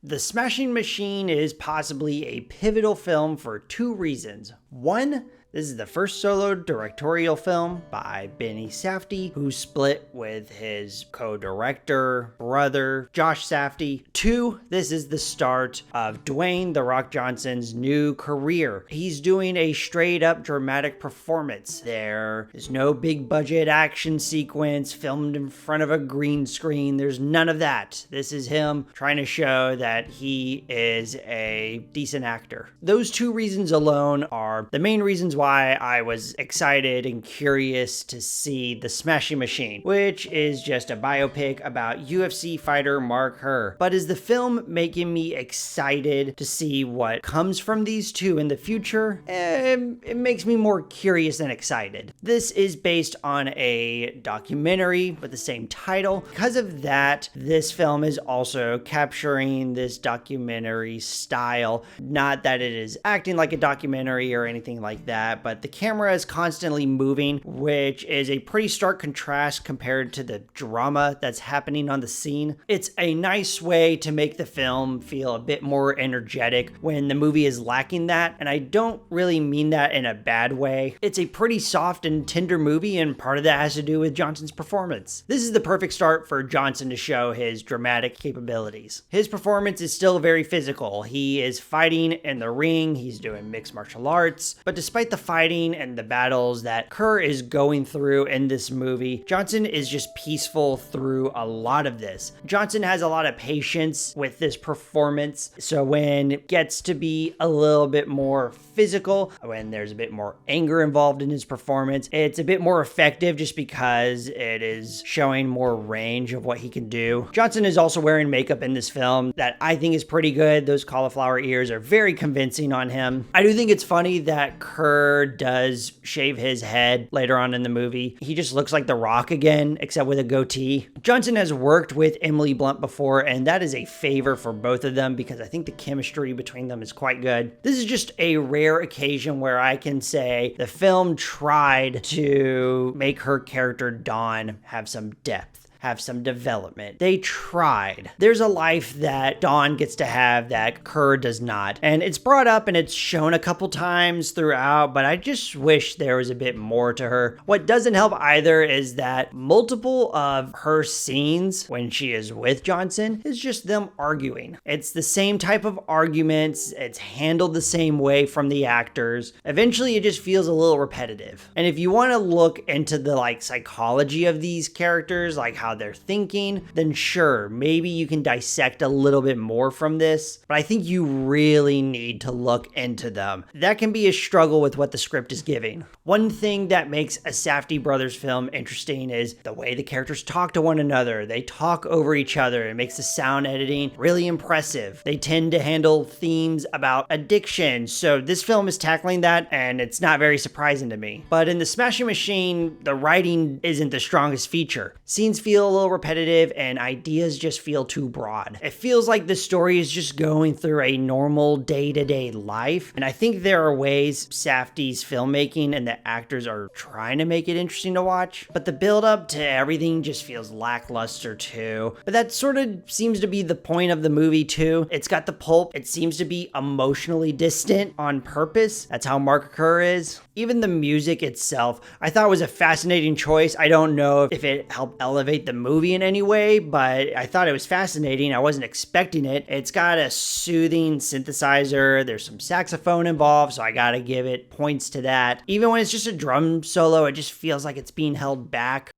The Smashing Machine is possibly a pivotal film for two reasons. One, this is the first solo directorial film by Benny Safdie, who split with his co-director, brother, Josh Safdie. Two, this is the start of Dwayne "The Rock" Johnson's new career. He's doing a straight-up dramatic performance. There is no big budget action sequence filmed in front of a green screen. There's none of that. This is him trying to show that he is a decent actor. Those two reasons alone are the main reasons why I was excited and curious to see The Smashing Machine, which is just a biopic about UFC fighter Mark Kerr. But is the film making me excited to see what comes from these two in the future? It makes me more curious than excited. This is based on a documentary with the same title. Because of that, this film is also capturing this documentary style. Not that it is acting like a documentary or anything like that, but the camera is constantly moving, which is a pretty stark contrast compared to the drama that's happening on the scene. It's a nice way to make the film feel a bit more energetic when the movie is lacking that, and I don't really mean that in a bad way. It's a pretty soft and tender movie, and part of that has to do with Johnson's performance. This is the perfect start for Johnson to show his dramatic capabilities. His performance is still very physical. He is fighting in the ring, he's doing mixed martial arts, but despite the fighting and the battles that Kerr is going through in this movie, Johnson is just peaceful through a lot of this. Johnson has a lot of patience with this performance, so when it gets to be a little bit more physical, when there's a bit more anger involved in his performance, it's a bit more effective just because it is showing more range of what he can do. Johnson is also wearing makeup in this film that I think is pretty good. Those cauliflower ears are very convincing on him. I do think it's funny that Kerr does shave his head later on in the movie. He just looks like The Rock again, except with a goatee. Johnson has worked with Emily Blunt before, and that is a favor for both of them because I think the chemistry between them is quite good. This is just a rare occasion where I can say the film tried to make her character Dawn have some depth, have some development. They tried. There's a life that Dawn gets to have that Kerr does not. And it's brought up and it's shown a couple times throughout, but I just wish there was a bit more to her. What doesn't help either is that multiple of her scenes when she is with Johnson is just them arguing. It's the same type of arguments. It's handled the same way from the actors. Eventually it just feels a little repetitive. And if you want to look into the psychology of these characters, like how they're thinking, then sure, maybe you can dissect a little bit more from this, but I think you really need to look into them. That can be a struggle with what the script is giving. One thing that makes a Safdie brothers film interesting is the way the characters talk to one another. They talk over each other. It makes the sound editing really impressive. They tend to handle themes about addiction, so this film is tackling that, and it's not very surprising to me. But in The Smashing Machine, the writing isn't the strongest feature. Scenes feel a little repetitive and ideas just feel too broad. It feels like the story is just going through a normal day-to-day life, and I think there are ways Safdie's filmmaking and the actors are trying to make it interesting to watch, but the build-up to everything just feels lackluster too. But that sort of seems to be the point of the movie too. It's got the pulp. It seems to be emotionally distant on purpose. That's how Mark Kerr is. Even the music itself, I thought was a fascinating choice. I don't know if it helped elevate the movie in any way, but I thought it was fascinating. I wasn't expecting it. It's got a soothing synthesizer. There's some saxophone involved, so I gotta give it points to that. Even when it's just a drum solo, it just feels like it's being held back.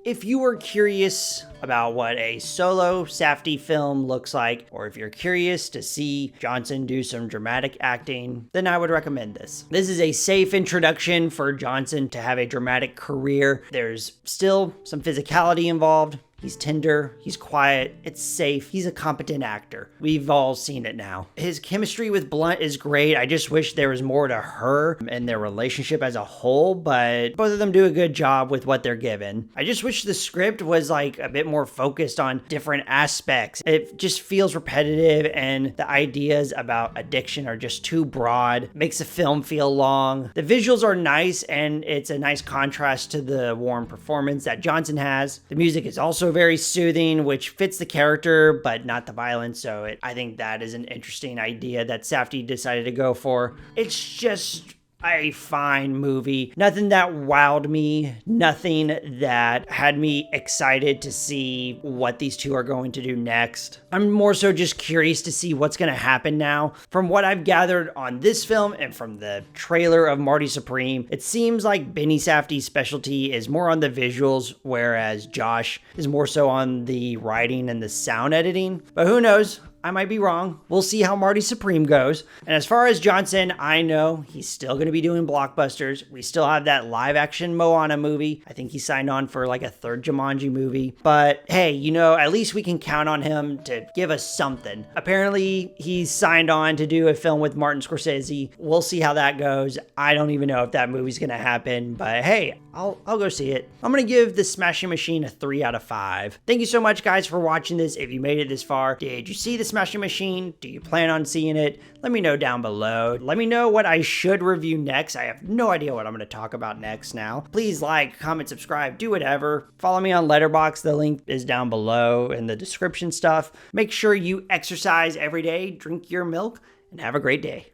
If you were curious about what a solo Safdie film looks like, or if you're curious to see Johnson do some dramatic acting, then I would recommend this. This is a safe introduction for Johnson to have a dramatic career. There's still some physicality involved. He's tender, he's quiet, it's safe, he's a competent actor. We've all seen it now. His chemistry with Blunt is great. I just wish there was more to her and their relationship as a whole, but both of them do a good job with what they're given. I just wish the script was a bit more focused on different aspects. It just feels repetitive and the ideas about addiction are just too broad. Makes the film feel long. The visuals are nice and it's a nice contrast to the warm performance that Johnson has. The music is also very soothing, which fits the character, but not the violence. So I think that is an interesting idea that Safdie decided to go for. It's just a fine movie. Nothing that wowed me, nothing that had me excited to see what these two are going to do next. I'm more so just curious to see what's going to happen now. From what I've gathered on this film and from the trailer of Marty Supreme, it seems like Benny Safdie's specialty is more on the visuals, whereas Josh is more so on the writing and the sound editing. But who knows? I might be wrong. We'll see how Marty Supreme goes. And as far as Johnson, I know he's still going to be doing blockbusters. We still have that live action Moana movie. I think he signed on for like a third Jumanji movie. But hey, at least we can count on him to give us something. Apparently, he's signed on to do a film with Martin Scorsese. We'll see how that goes. I don't even know if that movie's going to happen. But hey, I'll go see it. I'm going to give The Smashing Machine a 3 out of 5. Thank you so much, guys, for watching this. If you made it this far, did you see The Smashing Machine? Do you plan on seeing it? Let me know down below. Let me know what I should review next. I have no idea what I'm going to talk about next now. Please like, comment, subscribe, do whatever. Follow me on Letterboxd. The link is down below in the description stuff. Make sure you exercise every day, drink your milk, and have a great day.